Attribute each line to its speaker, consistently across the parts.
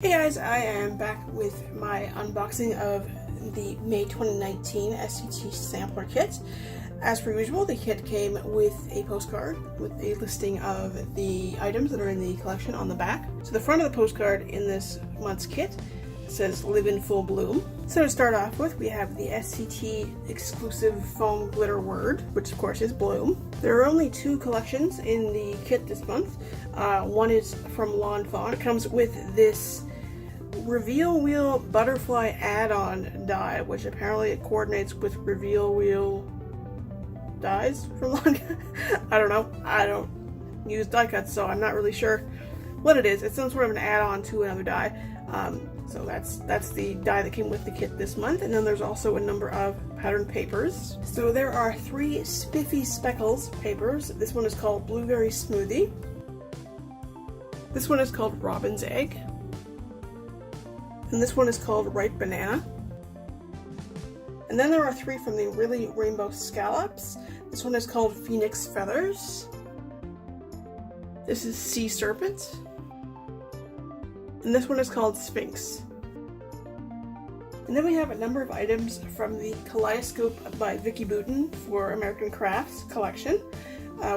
Speaker 1: Hey guys, I am back with my unboxing of the May 2019 SCT Sampler kit. As per usual, the kit came with a postcard with a listing of the items that are in the collection on the back. So the front of the postcard in this month's kit says "Live in Full Bloom." So to start off with, we have the SCT exclusive foam glitter word, which of course is Bloom. There are only two collections in the kit this month. One is from Fawn. It comes with this Reveal Wheel Butterfly add-on die, which apparently it coordinates with Reveal Wheel dies from I don't know. I don't use die cuts, so I'm not really sure what it is. It's some sort of an add-on to another die. So that's the die that came with the kit this month, and then there's also a number of pattern papers. So there are 3 Spiffy Speckles papers. This one is called Blueberry Smoothie. This one is called Robin's Egg. And this one is called Ripe Banana. And then there are 3 from the Really Rainbow Scallops. This one is called Phoenix Feathers. This is Sea Serpent. And this one is called Sphinx. And then we have a number of items from the Kaleidoscope by Vicki Boutin for American Crafts collection.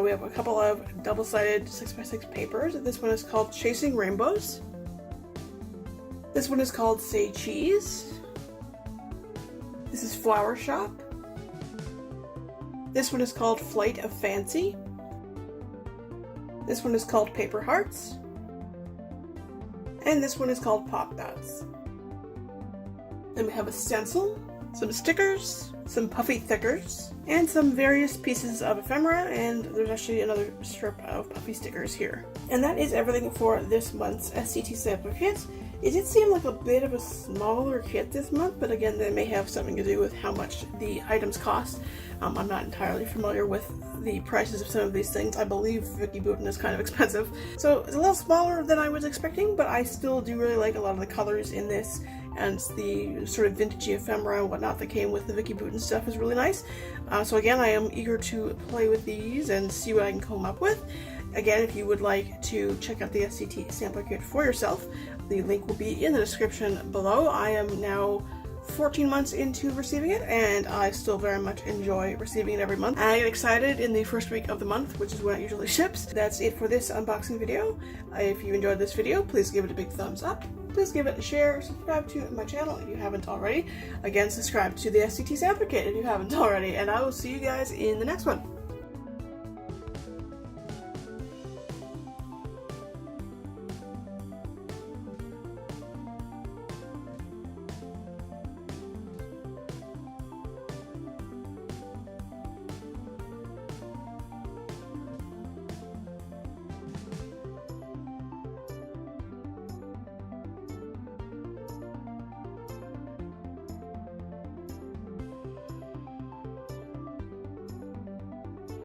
Speaker 1: We have a couple of double-sided 6x6 papers. This one is called Chasing Rainbows. This one is called Say Cheese. This is Flower Shop. This one is called Flight of Fancy. This one is called Paper Hearts. And this one is called Pop Dots. Then we have a stencil, some stickers, some puffy thickers, and some various pieces of ephemera, and there's actually another strip of puffy stickers here. And that is everything for this month's SCT Sampler kit. It did seem like a bit of a smaller kit this month, but again, that may have something to do with how much the items cost. I'm not entirely familiar with the prices of some of these things. I believe Vicki Boutin is kind of expensive. So it's a little smaller than I was expecting, but I still do really like a lot of the colors in this, and the sort of vintagey ephemera and whatnot that came with the Vicki Boutin stuff is really nice. So again, I am eager to play with these and see what I can come up with. Again, if you would like to check out the SCT Sampler kit for yourself, the link will be in the description below. I am now 14 months into receiving it, and I still very much enjoy receiving it every month. I get excited in the first week of the month, which is when it usually ships. That's it for this unboxing video. If you enjoyed this video, please give it a big thumbs up. Please give it a share, subscribe to my channel if you haven't already. Again, subscribe to the SCT Sampler kit if you haven't already, and I will see you guys in the next one.